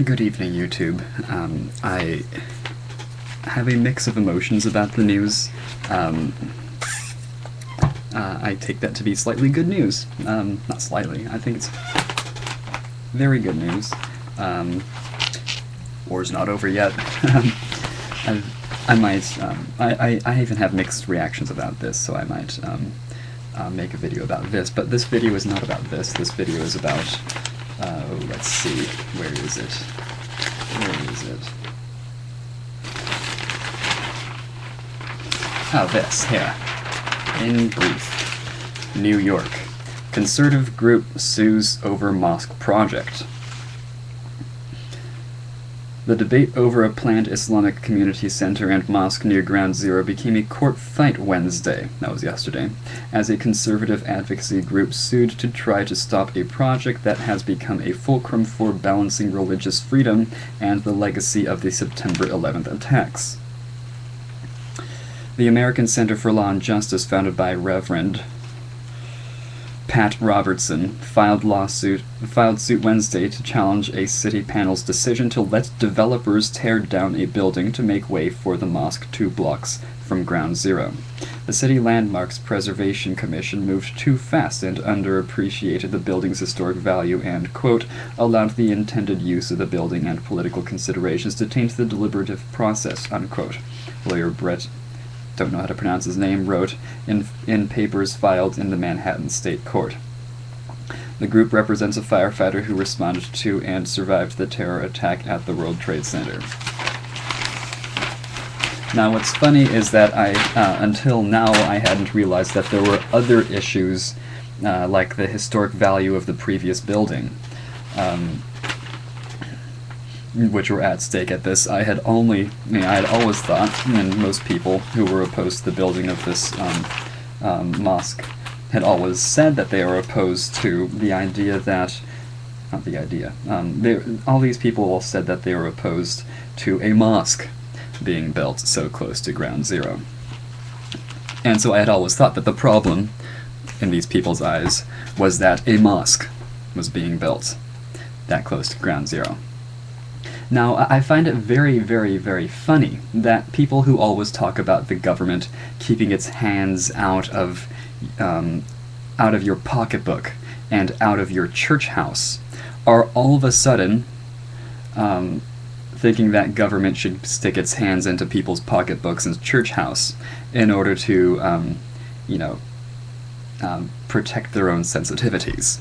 Good evening, YouTube. I have a mix of emotions about the news. I take that to be slightly good news. Not slightly, I think it's very good news. War's not over yet. I even have mixed reactions about this, so I might make a video about this. But this video is not about this. This video is about, let's see, where is it? Where is it? Oh, this, here. In brief. New York. Conservative group sues over mosque project. The debate over a planned Islamic community center and mosque near Ground Zero became a court fight Wednesday, that was yesterday, as a conservative advocacy group sued to try to stop a project that has become a fulcrum for balancing religious freedom and the legacy of the September 11th attacks. The American Center for Law and Justice, founded by Reverend Pat Robertson, filed suit Wednesday to challenge a city panel's decision to let developers tear down a building to make way for the mosque 2 blocks from Ground Zero. The City Landmarks Preservation Commission moved too fast and underappreciated the building's historic value and, quote, allowed the intended use of the building and political considerations to taint the deliberative process, unquote. Lawyer Brett, don't know how to pronounce his name, wrote in papers filed in the Manhattan State Court. The group represents a firefighter who responded to and survived the terror attack at the World Trade Center. Now, what's funny is that until now, I hadn't realized that there were other issues, like the historic value of the previous building, which were at stake at this. I had always thought, and most people who were opposed to the building of this mosque had always said that they were opposed to the idea that, all these people all said that they were opposed to a mosque being built so close to Ground Zero. And so I had always thought that the problem, in these people's eyes, was that a mosque was being built that close to Ground Zero. Now, I find it very, very, very funny that people who always talk about the government keeping its hands out of your pocketbook and out of your church house are all of a sudden thinking that government should stick its hands into people's pocketbooks and church house in order to, protect their own sensitivities.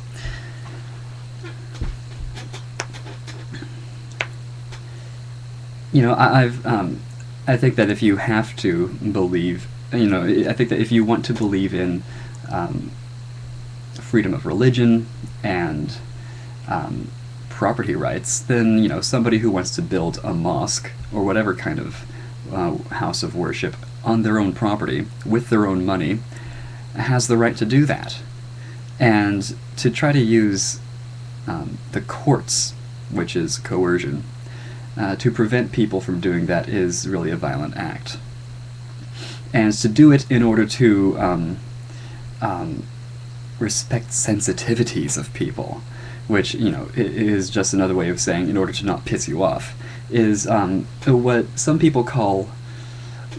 I think that if you have to believe, I think that if you want to believe in freedom of religion and property rights, then, somebody who wants to build a mosque or whatever kind of house of worship on their own property with their own money has the right to do that. And to try to use the courts, which is coercion, to prevent people from doing that is really a violent act. And to do it in order to respect sensitivities of people, which, is just another way of saying in order to not piss you off, is what some people call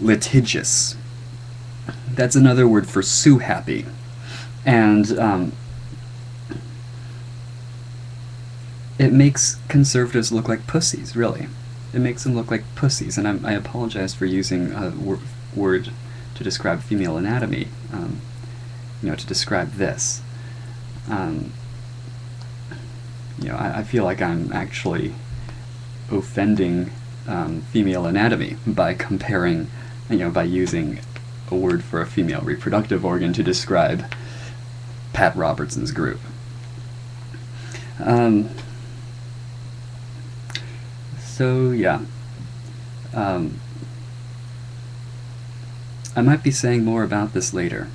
litigious. That's another word for sue-happy. And it makes conservatives look like pussies, really. It makes them look like pussies, and I apologize for using a word to describe female anatomy, to describe this. I feel like I'm actually offending female anatomy by comparing, by using a word for a female reproductive organ to describe Pat Robertson's group. So, yeah. I might be saying more about this later.